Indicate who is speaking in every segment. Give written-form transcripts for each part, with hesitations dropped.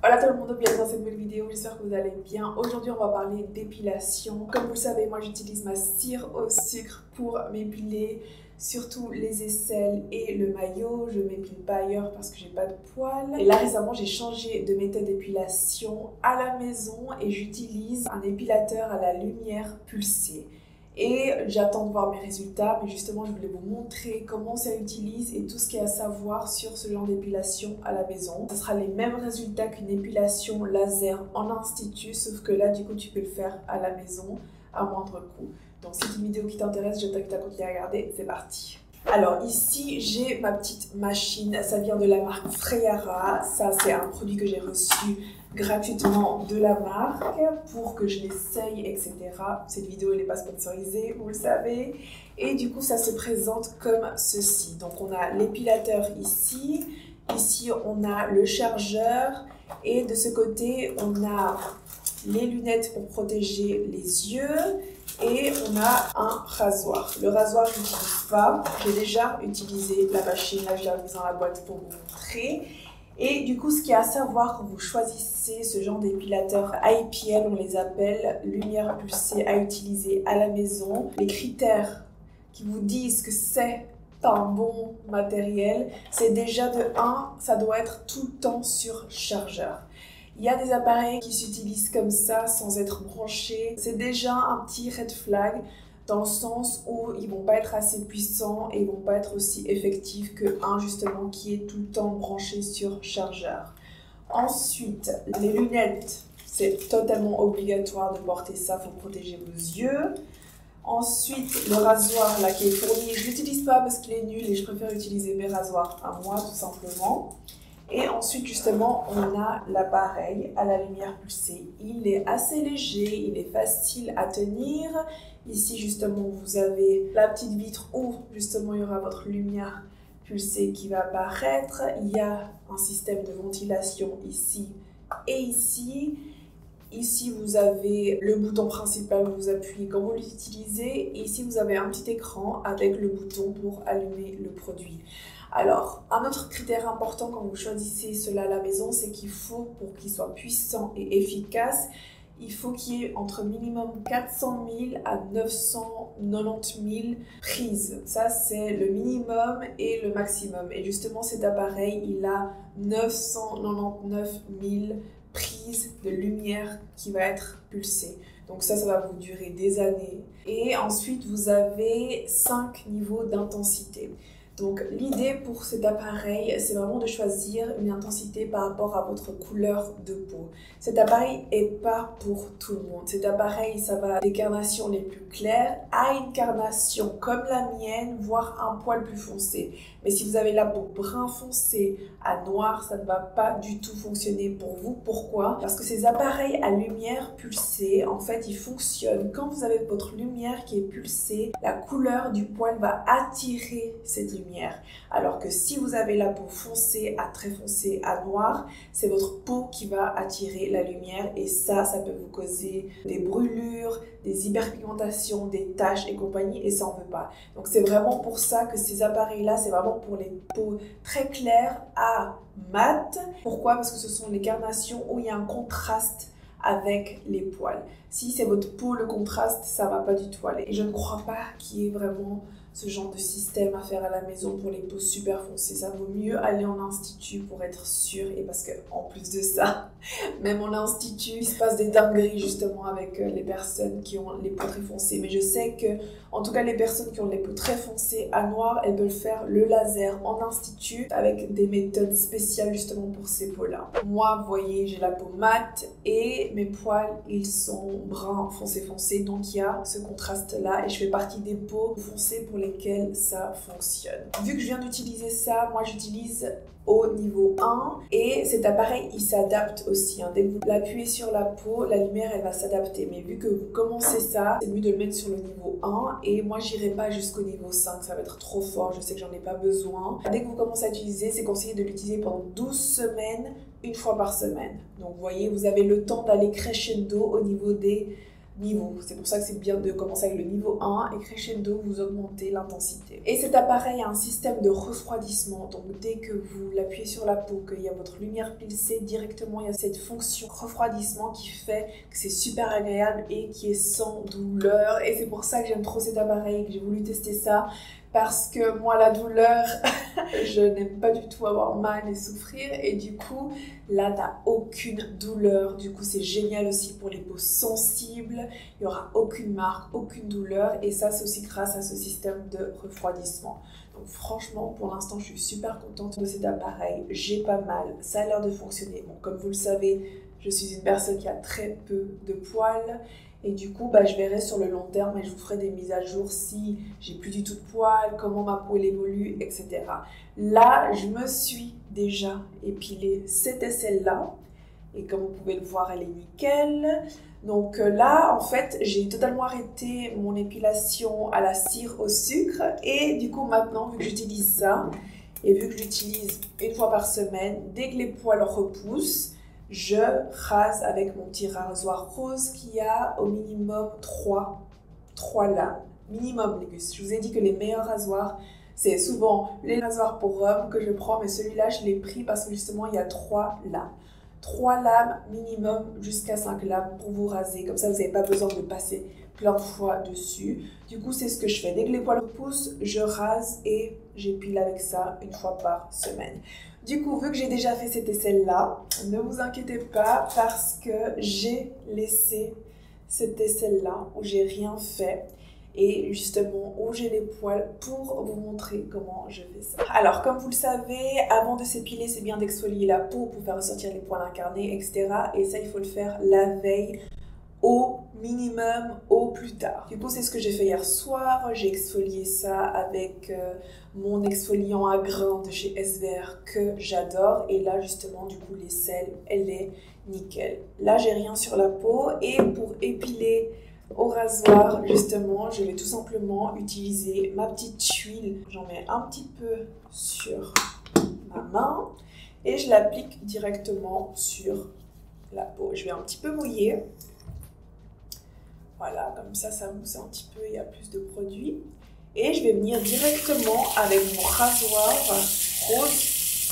Speaker 1: Hola tout le monde, bienvenue dans cette nouvelle vidéo, j'espère que vous allez bien. Aujourd'hui on va parler d'épilation. Comme vous le savez, moi j'utilise ma cire au sucre pour m'épiler, surtout les aisselles et le maillot. Je ne m'épile pas ailleurs parce que j'ai pas de poils. Et là récemment j'ai changé de méthode d'épilation à la maison et j'utilise un épilateur à la lumière pulsée. Et j'attends de voir mes résultats, mais justement je voulais vous montrer comment ça utilise et tout ce qu'il y a à savoir sur ce genre d'épilation à la maison. Ce sera les mêmes résultats qu'une épilation laser en institut, sauf que là du coup tu peux le faire à la maison à moindre coût. Donc si c'est une vidéo qui t'intéresse, je t'invite à continuer à regarder, c'est parti. Alors ici j'ai ma petite machine, ça vient de la marque Freyara, ça c'est un produit que j'ai reçu gratuitement de la marque pour que je l'essaye, etc. Cette vidéo elle n'est pas sponsorisée, vous le savez. Et du coup ça se présente comme ceci. Donc on a l'épilateur ici, ici on a le chargeur et de ce côté on a les lunettes pour protéger les yeux. Et on a un rasoir. Le rasoir, je n'utilise pas. J'ai déjà utilisé la machine. Là, je l'ai mise dans la boîte pour vous montrer. Et du coup, ce qu'il y a à savoir quand vous choisissez ce genre d'épilateur IPL, on les appelle, lumière pulsée à utiliser à la maison, les critères qui vous disent que c'est un bon matériel, c'est déjà de 1, ça doit être tout le temps sur chargeur. Il y a des appareils qui s'utilisent comme ça sans être branchés. C'est déjà un petit red flag dans le sens où ils vont pas être assez puissants et ils vont pas être aussi effectifs que un justement qui est tout le temps branché sur chargeur. Ensuite, les lunettes, c'est totalement obligatoire de porter ça pour protéger vos yeux. Ensuite, le rasoir là qui est fourni, je l'utilise pas parce qu'il est nul et je préfère utiliser mes rasoirs à moi tout simplement. Et ensuite, justement, on a l'appareil à la lumière pulsée. Il est assez léger, il est facile à tenir. Ici, justement, vous avez la petite vitre où, justement, il y aura votre lumière pulsée qui va apparaître. Il y a un système de ventilation ici et ici. Ici, vous avez le bouton principal où vous appuyez quand vous l'utilisez. Et ici, vous avez un petit écran avec le bouton pour allumer le produit. Alors, un autre critère important quand vous choisissez cela à la maison, c'est qu'il faut, pour qu'il soit puissant et efficace, il faut qu'il y ait entre minimum 400 000 à 990 000 prises. Ça, c'est le minimum et le maximum. Et justement, cet appareil, il a 999 000 prises de lumière qui va être pulsée. Donc ça va vous durer des années. Et ensuite, vous avez 5 niveaux d'intensité. Donc l'idée pour cet appareil, c'est vraiment de choisir une intensité par rapport à votre couleur de peau. Cet appareil n'est pas pour tout le monde. Cet appareil, ça va des carnations les plus claires à une carnation comme la mienne, voire un poil plus foncé. Mais si vous avez la peau brun foncé à noir, ça ne va pas du tout fonctionner pour vous. Pourquoi? Parce que ces appareils à lumière pulsée, en fait, ils fonctionnent. Quand vous avez votre lumière qui est pulsée, la couleur du poil va attirer cette lumière. Alors que si vous avez la peau foncée à très foncée à noir, c'est votre peau qui va attirer la lumière et ça peut vous causer des brûlures, des hyperpigmentations, des taches et compagnie et ça on veut pas. Donc c'est vraiment pour ça que ces appareils là, c'est vraiment pour les peaux très claires à mat. Pourquoi? Parce que ce sont les carnations où il y a un contraste avec les poils. Si c'est votre peau, le contraste, ça va pas du tout aller. Et je ne crois pas qu'il y ait vraiment ce genre de système à faire à la maison pour les peaux super foncées. Ça vaut mieux aller en institut pour être sûr. Et parce que en plus de ça, même en institut, il se passe des dingueries justement avec les personnes qui ont les peaux très foncées. Mais je sais que, en tout cas, les personnes qui ont les peaux très foncées à noir, elles peuvent faire le laser en institut avec des méthodes spéciales justement pour ces peaux-là. Moi, vous voyez, j'ai la peau mate et mes poils, ils sont bruns foncés. Donc il y a ce contraste-là et je fais partie des peaux foncées pour lesquelles ça fonctionne. Vu que je viens d'utiliser ça, moi j'utilise au niveau 1 et cet appareil il s'adapte aussi. Dès que vous l'appuyez sur la peau, la lumière elle va s'adapter. Mais vu que vous commencez ça, c'est mieux de le mettre sur le niveau 1 et moi j'irai pas jusqu'au niveau 5, ça va être trop fort, je sais que j'en ai pas besoin. Dès que vous commencez à utiliser, c'est conseillé de l'utiliser pendant 12 semaines, une fois par semaine. Donc vous voyez, vous avez le temps d'aller crescendo au niveau des niveaux. C'est pour ça que c'est bien de commencer avec le niveau 1 et crescendo, vous augmentez l'intensité. Et cet appareil a un système de refroidissement. Donc dès que vous l'appuyez sur la peau, qu'il y a votre lumière pulsée, directement il y a cette fonction refroidissement qui fait que c'est super agréable et qui est sans douleur. Et c'est pour ça que j'aime trop cet appareil, que j'ai voulu tester ça. Parce que moi, la douleur, je n'aime pas du tout avoir mal et souffrir. Et du coup, là, t'as aucune douleur. Du coup, c'est génial aussi pour les peaux sensibles. Il n'y aura aucune marque, aucune douleur. Et ça, c'est aussi grâce à ce système de refroidissement. Donc franchement, pour l'instant, je suis super contente de cet appareil. J'ai pas mal. Ça a l'air de fonctionner. Bon, comme vous le savez, je suis une personne qui a très peu de poils. Et du coup, je verrai sur le long terme et je vous ferai des mises à jour si j'ai plus du tout de poils, comment ma peau évolue, etc. Là, je me suis déjà épilée cette aisselle-là. Et comme vous pouvez le voir, elle est nickel. Donc là, en fait, j'ai totalement arrêté mon épilation à la cire au sucre. Et du coup, maintenant, vu que j'utilise ça, et vu que je l'utilise une fois par semaine, dès que les poils repoussent, je rase avec mon petit rasoir rose qui a au minimum 3 lames. Minimum, les gus. Je vous ai dit que les meilleurs rasoirs, c'est souvent les rasoirs pour hommes que je prends, mais celui-là, je l'ai pris parce que justement, il y a 3 lames. 3 lames minimum jusqu'à 5 lames pour vous raser. Comme ça, vous n'avez pas besoin de passer plein de fois dessus. Du coup, c'est ce que je fais. Dès que les poils repoussent, je rase et j'épile avec ça une fois par semaine. Du coup, vu que j'ai déjà fait cette aisselle-là, ne vous inquiétez pas parce que j'ai laissé cette aisselle-là où j'ai rien fait et justement où j'ai les poils pour vous montrer comment je fais ça. Alors, comme vous le savez, avant de s'épiler, c'est bien d'exfolier la peau pour faire ressortir les poils incarnés, etc. Et ça, il faut le faire la veille au minimum, au plus tard. Du coup, c'est ce que j'ai fait hier soir. J'ai exfolié ça avec mon exfoliant à grains de chez SVR que j'adore. Et là, justement, du coup, l'aisselle, elle est nickel. Là, j'ai rien sur la peau. Et pour épiler au rasoir, justement, je vais tout simplement utiliser ma petite huile. J'en mets un petit peu sur ma main et je l'applique directement sur la peau. Je vais un petit peu mouiller. Voilà, comme ça mousse un petit peu, il y a plus de produit. Et je vais venir directement avec mon rasoir rose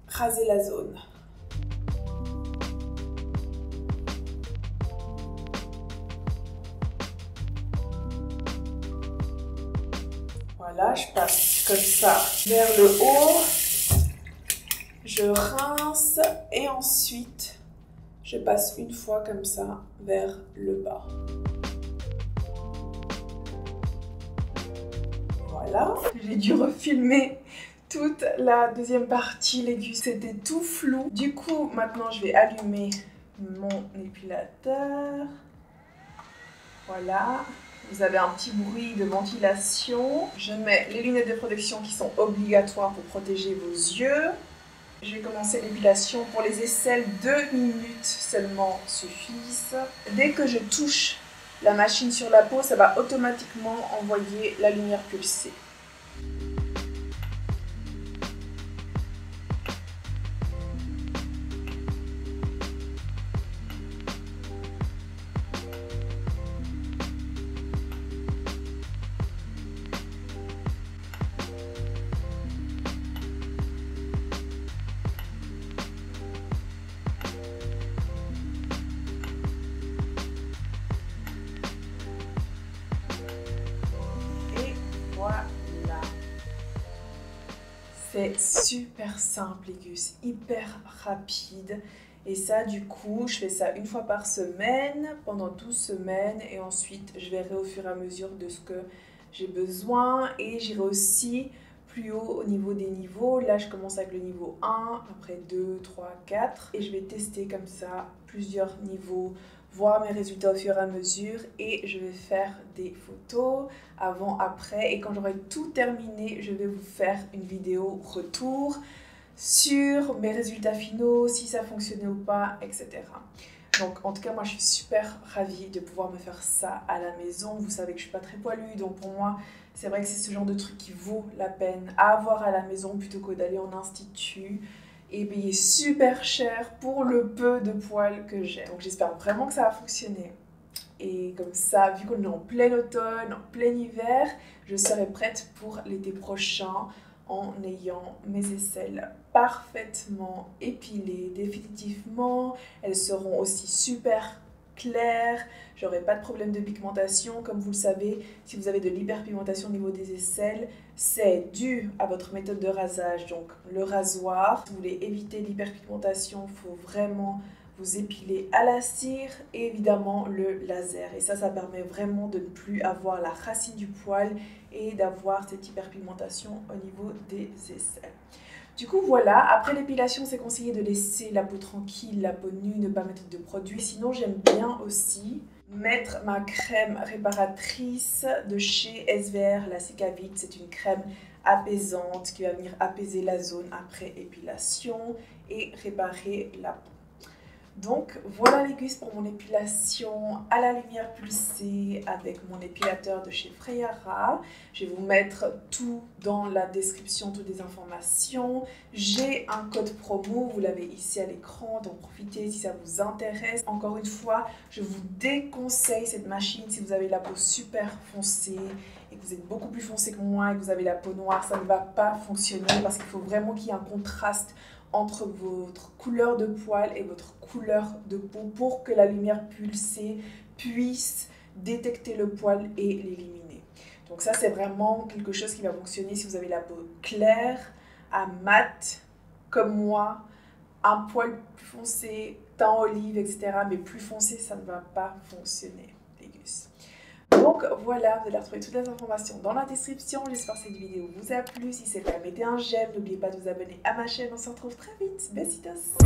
Speaker 1: raser la zone. Voilà, je passe comme ça vers le haut. Je rince et ensuite je passe une fois comme ça vers le bas. Voilà, j'ai dû refilmer toute la deuxième partie, les gus, c'était tout flou. Du coup, maintenant je vais allumer mon épilateur. Voilà, vous avez un petit bruit de ventilation. Je mets les lunettes de protection qui sont obligatoires pour protéger vos yeux. Je vais commencer l'épilation. Pour les aisselles, 2 minutes seulement suffisent. Dès que je touche la machine sur la peau, ça va automatiquement envoyer la lumière pulsée. Voilà. C'est super simple, les gus, hyper rapide. Et ça, du coup, je fais ça une fois par semaine, pendant 12 semaines. Et ensuite, je verrai au fur et à mesure de ce que j'ai besoin. Et j'irai aussi plus haut au niveau des niveaux. Là, je commence avec le niveau 1, après 2, 3, 4. Et je vais tester comme ça plusieurs niveaux, voir mes résultats au fur et à mesure. Et je vais faire des photos avant, après. Et quand j'aurai tout terminé, je vais vous faire une vidéo retour sur mes résultats finaux, si ça fonctionnait ou pas, etc. Donc en tout cas, moi je suis super ravie de pouvoir me faire ça à la maison. Vous savez que je suis pas très poilue, donc pour moi, c'est vrai que c'est ce genre de truc qui vaut la peine à avoir à la maison plutôt que d'aller en institut et payer super cher pour le peu de poils que j'ai. Donc j'espère vraiment que ça va fonctionner. et comme ça, vu qu'on est en plein automne, en plein hiver, je serai prête pour l'été prochain en ayant mes aisselles parfaitement épilées. Définitivement, elles seront aussi super claires, j'aurai pas de problème de pigmentation. Comme vous le savez, si vous avez de l'hyperpigmentation au niveau des aisselles, c'est dû à votre méthode de rasage, donc le rasoir. Si vous voulez éviter l'hyperpigmentation, il faut vraiment vous épiler à la cire et évidemment le laser. Et ça permet vraiment de ne plus avoir la racine du poil et d'avoir cette hyperpigmentation au niveau des aisselles. Du coup, voilà, après l'épilation, c'est conseillé de laisser la peau tranquille, la peau nue, ne pas mettre de produits. Sinon, j'aime bien aussi mettre ma crème réparatrice de chez SVR, la Cicavit. C'est une crème apaisante qui va venir apaiser la zone après épilation et réparer la peau. Donc voilà les cuisses pour mon épilation à la lumière pulsée avec mon épilateur de chez Freyara. Je vais vous mettre tout dans la description, toutes les informations. J'ai un code promo, vous l'avez ici à l'écran, donc profitez si ça vous intéresse. Encore une fois, je vous déconseille cette machine si vous avez la peau super foncée et que vous êtes beaucoup plus foncé que moi et que vous avez la peau noire, ça ne va pas fonctionner parce qu'il faut vraiment qu'il y ait un contraste entre votre couleur de poil et votre couleur de peau pour que la lumière pulsée puisse détecter le poil et l'éliminer. Donc ça, c'est vraiment quelque chose qui va fonctionner si vous avez la peau claire, à mat, comme moi, un poil plus foncé, teint olive, etc. Mais plus foncé, ça ne va pas fonctionner, les gus. Donc voilà, vous allez retrouver toutes les informations dans la description. J'espère que cette vidéo vous a plu. Si c'est le cas, mettez un j'aime. N'oubliez pas de vous abonner à ma chaîne. On se retrouve très vite. Besitos!